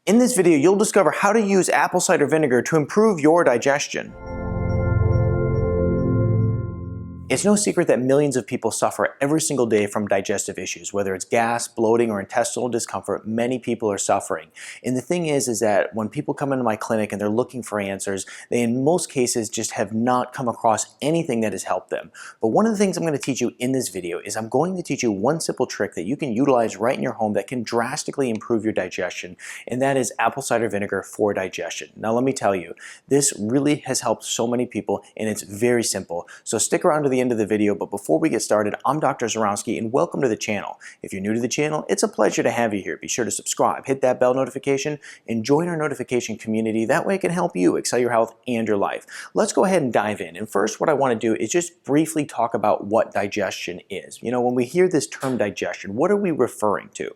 In this video, you'll discover how to use apple cider vinegar to improve your digestion. It's no secret that millions of people suffer every single day from digestive issues. Whether it's gas, bloating, or intestinal discomfort, many people are suffering. And the thing is that when people come into my clinic and they're looking for answers, they in most cases just have not come across anything that has helped them. But one of the things I'm going to teach you in this video is I'm going to teach you one simple trick that you can utilize right in your home that can drastically improve your digestion, and that is apple cider vinegar for digestion. Now let me tell you, this really has helped so many people, and it's very simple. So stick around to the end of the video, but before we get started, I'm Dr. Zyrowski and welcome to the channel. If you're new to the channel, it's a pleasure to have you here. Be sure to subscribe, hit that bell notification, and join our notification community. That way it can help you excel your health and your life. Let's go ahead and dive in. And first, what I want to do is just briefly talk about what digestion is. You know, when we hear this term digestion, what are we referring to?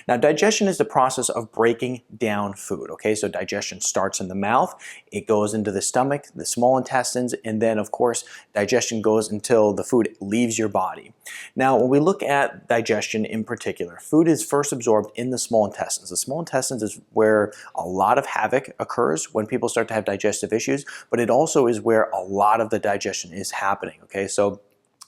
Now, digestion is the process of breaking down food, okay? So digestion starts in the mouth, it goes into the stomach, the small intestines, and then, of course, digestion goes until the food leaves your body. Now, when we look at digestion in particular, food is first absorbed in the small intestines. The small intestines is where a lot of havoc occurs when people start to have digestive issues, but it also is where a lot of the digestion is happening, okay? So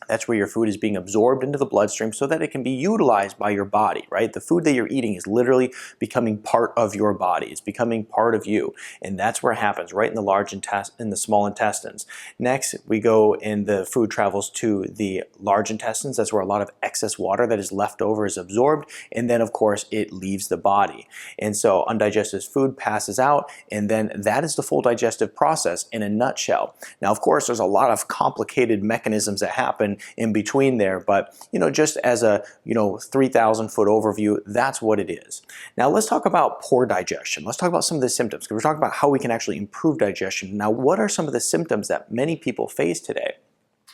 that's where your food is being absorbed into the bloodstream so that it can be utilized by your body, right? The food that you're eating is literally becoming part of your body. It's becoming part of you. And that's where it happens, right in the small intestines. Next, we go and the food travels to the large intestines. That's where a lot of excess water that is left over is absorbed. And then, of course, it leaves the body. And so undigested food passes out, and then that is the full digestive process in a nutshell. Now, of course, there's a lot of complicated mechanisms that happen in between there, but just as a 3,000 foot overview, that's what it is. Now let's talk about poor digestion. Let's talk about some of the symptoms, because we're talking about how we can actually improve digestion. Now, what are some of the symptoms that many people face today?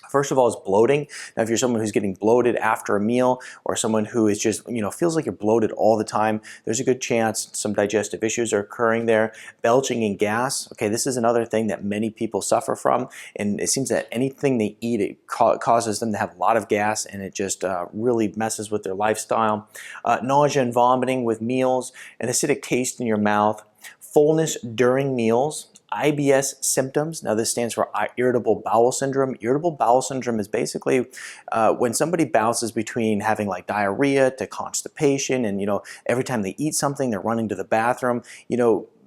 First of all is bloating. Now, if you're someone who's getting bloated after a meal, or someone who is just, feels like you're bloated all the time, there's a good chance some digestive issues are occurring there. Belching and gas. Okay, this is another thing that many people suffer from, and it seems that anything they eat, it causes them to have a lot of gas, and it just really messes with their lifestyle. Nausea and vomiting with meals, an acidic taste in your mouth, fullness during meals, IBS symptoms. Now this stands for irritable bowel syndrome. Irritable bowel syndrome is basically when somebody bounces between having like diarrhea to constipation, and every time they eat something they're running to the bathroom.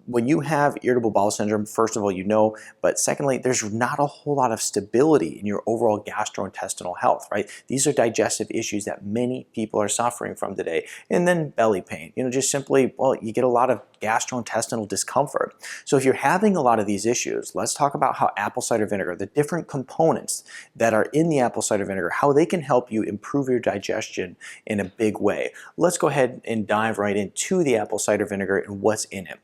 When you have irritable bowel syndrome, first of all, but secondly, there's not a whole lot of stability in your overall gastrointestinal health, right? These are digestive issues that many people are suffering from today. And then belly pain, just simply, you get a lot of gastrointestinal discomfort. So if you're having a lot of these issues, let's talk about how apple cider vinegar, the different components that are in the apple cider vinegar, how they can help you improve your digestion in a big way. Let's go ahead and dive right into the apple cider vinegar and what's in it.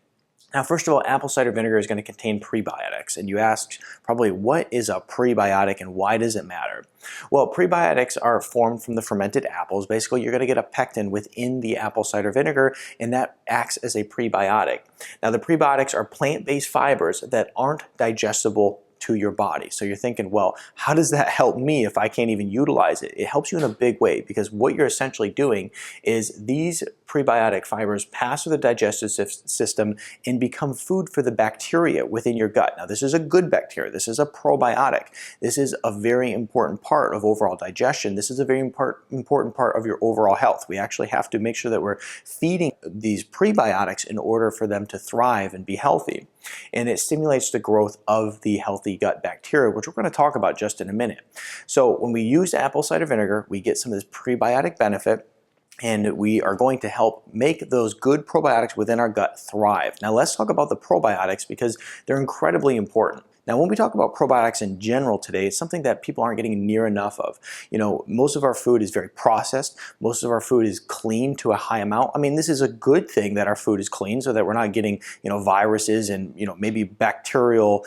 Now, first of all, apple cider vinegar is going to contain prebiotics, and you ask probably, what is a prebiotic and why does it matter? Well, prebiotics are formed from the fermented apples. Basically, you're going to get a pectin within the apple cider vinegar, and that acts as a prebiotic. Now, the prebiotics are plant-based fibers that aren't digestible to your body. So you're thinking, well, how does that help me if I can't even utilize it? It helps you in a big way, because what you're essentially doing is these prebiotic fibers pass through the digestive system and become food for the bacteria within your gut. Now, this is a good bacteria. This is a probiotic. This is a very important part of overall digestion. This is a very important part of your overall health. We actually have to make sure that we're feeding these prebiotics in order for them to thrive and be healthy. And it stimulates the growth of the healthy gut bacteria, which we're going to talk about just in a minute. So when we use apple cider vinegar, we get some of this prebiotic benefit, and we are going to help make those good probiotics within our gut thrive. Now let's talk about the probiotics, because they're incredibly important. Now, when we talk about probiotics in general today, it's something that people aren't getting near enough of. Most of our food is very processed. Most of our food is clean to a high amount. I mean, this is a good thing that our food is clean, so that we're not getting, viruses and, maybe bacterial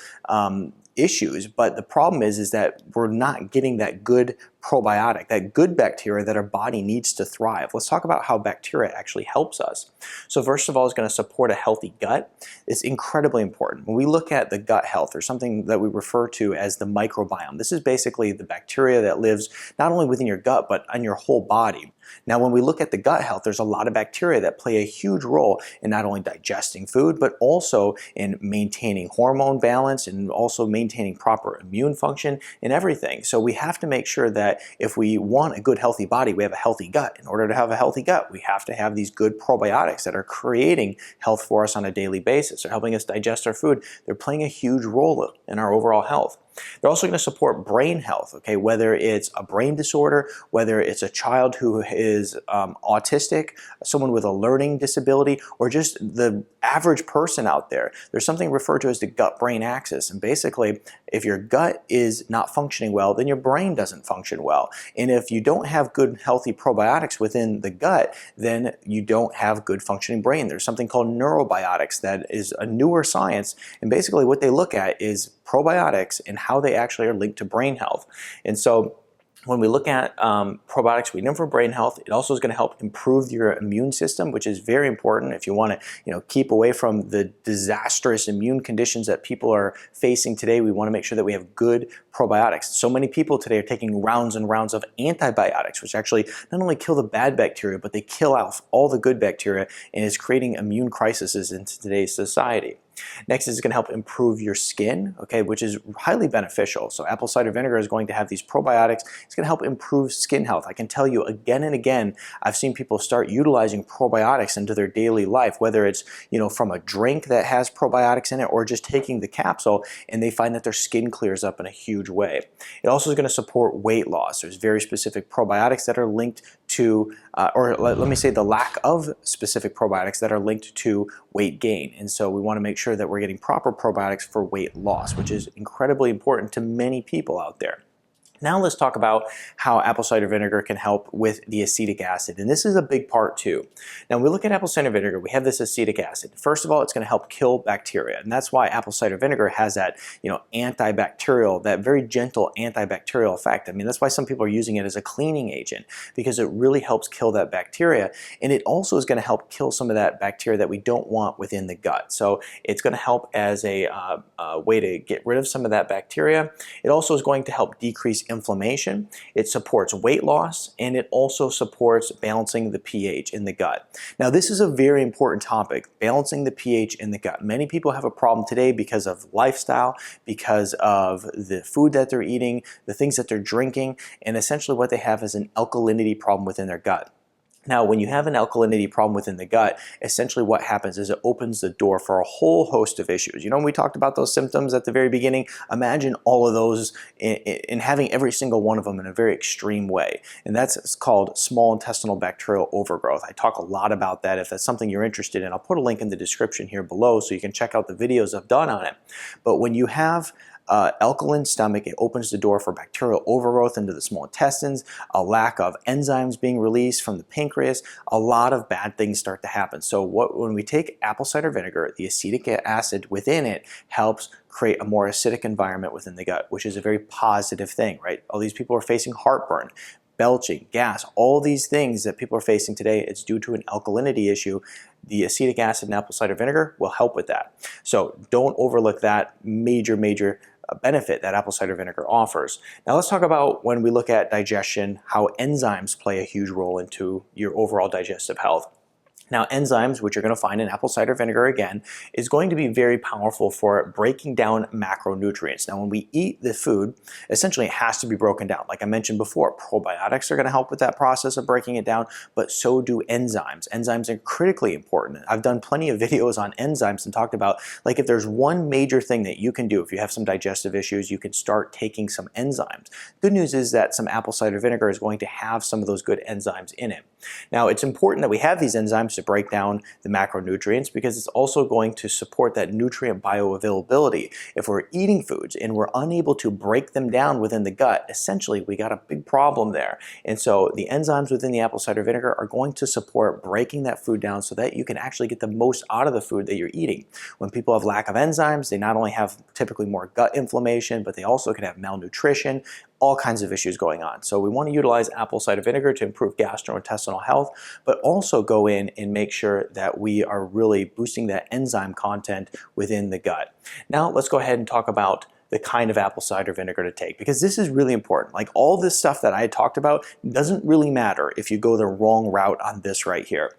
issues. But the problem is that we're not getting that good probiotic, that good bacteria that our body needs to thrive. Let's talk about how bacteria actually helps us. So first of all, it's going to support a healthy gut. It's incredibly important. When we look at the gut health, there's something that we refer to as the microbiome. This is basically the bacteria that lives not only within your gut, but on your whole body. Now, when we look at the gut health, there's a lot of bacteria that play a huge role in not only digesting food, but also in maintaining hormone balance and also maintaining proper immune function and everything. So we have to make sure that if we want a good healthy body, we have a healthy gut. In order to have a healthy gut, we have to have these good probiotics that are creating health for us on a daily basis. They're helping us digest our food. They're playing a huge role in our overall health. They're also going to support brain health, okay? Whether it's a brain disorder, whether it's a child who is autistic, someone with a learning disability, or just the average person out there. There's something referred to as the gut-brain axis. And basically, if your gut is not functioning well, then your brain doesn't function well. And if you don't have good, healthy probiotics within the gut, then you don't have good functioning brain. There's something called neurobiologics that is a newer science. And basically what they look at is probiotics and how they actually are linked to brain health. And so when we look at probiotics, we know for brain health, it also is going to help improve your immune system, which is very important if you want to, keep away from the disastrous immune conditions that people are facing today. We want to make sure that we have good probiotics. So many people today are taking rounds and rounds of antibiotics, which actually not only kill the bad bacteria, but they kill off all the good bacteria and is creating immune crises in today's society. Next is going to help improve your skin, okay, which is highly beneficial. So apple cider vinegar is going to have these probiotics. It's going to help improve skin health. I can tell you again and again, I've seen people start utilizing probiotics into their daily life, whether it's, from a drink that has probiotics in it or just taking the capsule, and they find that their skin clears up in a huge way. It also is going to support weight loss. There's very specific probiotics that are linked to, or let me say the lack of specific probiotics that are linked to weight gain. And so we want to make sure that we're getting proper probiotics for weight loss, which is incredibly important to many people out there. Now let's talk about how apple cider vinegar can help with the acetic acid, and this is a big part too. Now when we look at apple cider vinegar, we have this acetic acid. First of all, it's going to help kill bacteria, and that's why apple cider vinegar has that, antibacterial, that very gentle antibacterial effect. I mean, that's why some people are using it as a cleaning agent, because it really helps kill that bacteria, and it also is going to help kill some of that bacteria that we don't want within the gut. So it's going to help as a way to get rid of some of that bacteria. It also is going to help decrease inflammation, it supports weight loss, and it also supports balancing the pH in the gut. Now this is a very important topic, balancing the pH in the gut. Many people have a problem today because of lifestyle, because of the food that they're eating, the things that they're drinking, and essentially what they have is an alkalinity problem within their gut. Now, when you have an alkalinity problem within the gut, essentially what happens is it opens the door for a whole host of issues. When we talked about those symptoms at the very beginning, imagine all of those in having every single one of them in a very extreme way. And that's called small intestinal bacterial overgrowth. I talk a lot about that. If that's something you're interested in, I'll put a link in the description here below so you can check out the videos I've done on it. But when you have alkaline stomach, it opens the door for bacterial overgrowth into the small intestines, a lack of enzymes being released from the pancreas, a lot of bad things start to happen. So when we take apple cider vinegar, the acetic acid within it helps create a more acidic environment within the gut, which is a very positive thing, right? All these people are facing heartburn, belching, gas, all these things that people are facing today, it's due to an alkalinity issue. The acetic acid in apple cider vinegar will help with that. So don't overlook that major benefit that apple cider vinegar offers. Now let's talk about when we look at digestion, how enzymes play a huge role into your overall digestive health. Now enzymes, which you're going to find in apple cider vinegar again, is going to be very powerful for breaking down macronutrients. Now when we eat the food, essentially it has to be broken down. Like I mentioned before, probiotics are going to help with that process of breaking it down, but so do enzymes. Enzymes are critically important. I've done plenty of videos on enzymes and talked about, like, if there's one major thing that you can do if you have some digestive issues, you can start taking some enzymes. Good news is that some apple cider vinegar is going to have some of those good enzymes in it. Now it's important that we have these enzymes to break down the macronutrients, because it's also going to support that nutrient bioavailability. If we're eating foods and we're unable to break them down within the gut, essentially we got a big problem there. And so the enzymes within the apple cider vinegar are going to support breaking that food down so that you can actually get the most out of the food that you're eating. When people have lack of enzymes, they not only have typically more gut inflammation, but they also can have malnutrition, all kinds of issues going on. So we want to utilize apple cider vinegar to improve gastrointestinal health, but also go in and make sure that we are really boosting that enzyme content within the gut. Now let's go ahead and talk about the kind of apple cider vinegar to take, because this is really important. Like, all this stuff that I talked about doesn't really matter if you go the wrong route on this right here.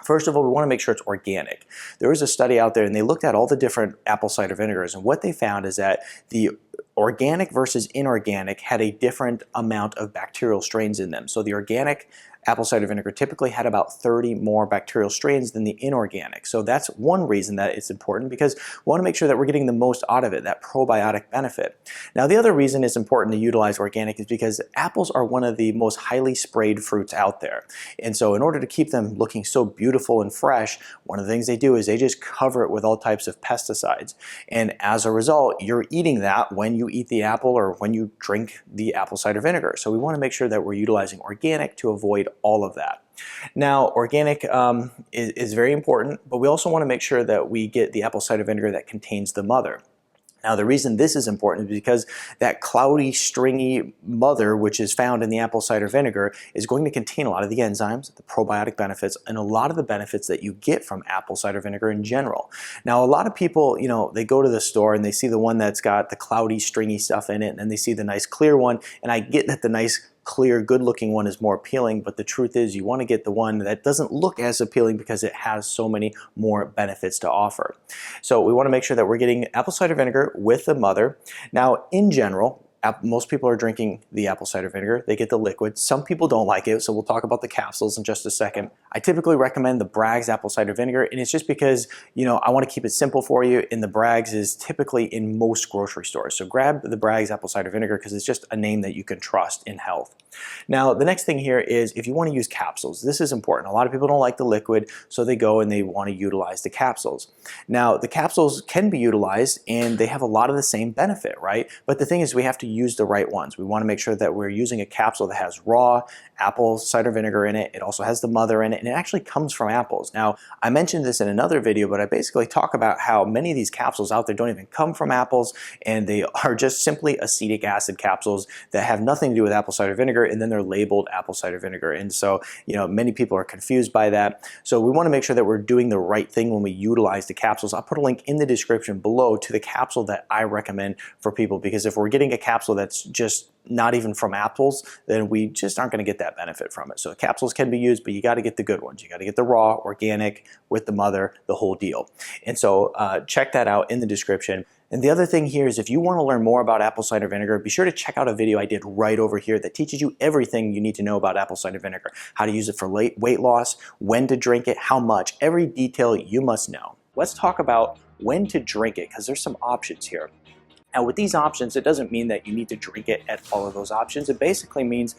First of all, we want to make sure it's organic. There was a study out there and they looked at all the different apple cider vinegars, and what they found is that the organic versus inorganic had a different amount of bacterial strains in them. So the organic apple cider vinegar typically had about 30 more bacterial strains than the inorganic. So that's one reason that it's important, because we want to make sure that we're getting the most out of it, that probiotic benefit. Now, the other reason it's important to utilize organic is because apples are one of the most highly sprayed fruits out there. And so in order to keep them looking so beautiful and fresh, one of the things they do is they just cover it with all types of pesticides. And as a result, you're eating that when you eat the apple or when you drink the apple cider vinegar. So we want to make sure that we're utilizing organic to avoid all of that. Now, organic is very important, but we also want to make sure that we get the apple cider vinegar that contains the mother. Now, the reason this is important is because that cloudy, stringy mother, which is found in the apple cider vinegar, is going to contain a lot of the enzymes, the probiotic benefits, and a lot of the benefits that you get from apple cider vinegar in general. Now, a lot of people, they go to the store and they see the one that's got the cloudy, stringy stuff in it, and then they see the nice clear one, and I get that the nice clear, good-looking one is more appealing, but the truth is you want to get the one that doesn't look as appealing because it has so many more benefits to offer. So we want to make sure that we're getting apple cider vinegar with the mother. Now, in general, most people are drinking the apple cider vinegar. They get the liquid. Some people don't like it, so we'll talk about the capsules in just a second. I typically recommend the Bragg's apple cider vinegar, and it's just because, I want to keep it simple for you, and the Bragg's is typically in most grocery stores. So grab the Bragg's apple cider vinegar because it's just a name that you can trust in health. Now, the next thing here is if you want to use capsules. This is important. A lot of people don't like the liquid, so they go and they want to utilize the capsules. Now, the capsules can be utilized, and they have a lot of the same benefit, right? But the thing is, we have to use the right ones. We want to make sure that we're using a capsule that has raw apple cider vinegar in it. It also has the mother in it, and it actually comes from apples. Now, I mentioned this in another video, but I basically talk about how many of these capsules out there don't even come from apples, and they are just simply acetic acid capsules that have nothing to do with apple cider vinegar, and then they're labeled apple cider vinegar. And so, many people are confused by that. So we want to make sure that we're doing the right thing when we utilize the capsules. I'll put a link in the description below to the capsule that I recommend for people, because if we're getting a capsule that's just not even from apples, then we just aren't going to get that benefit from it. So capsules can be used, but you got to get the good ones. You got to get the raw, organic, with the mother, the whole deal. And so check that out in the description. And the other thing here is if you want to learn more about apple cider vinegar, be sure to check out a video I did right over here that teaches you everything you need to know about apple cider vinegar, how to use it for weight loss, when to drink it, how much, every detail you must know. Let's talk about when to drink it, because there's some options here. Now, with these options, it doesn't mean that you need to drink it at all of those options. It basically means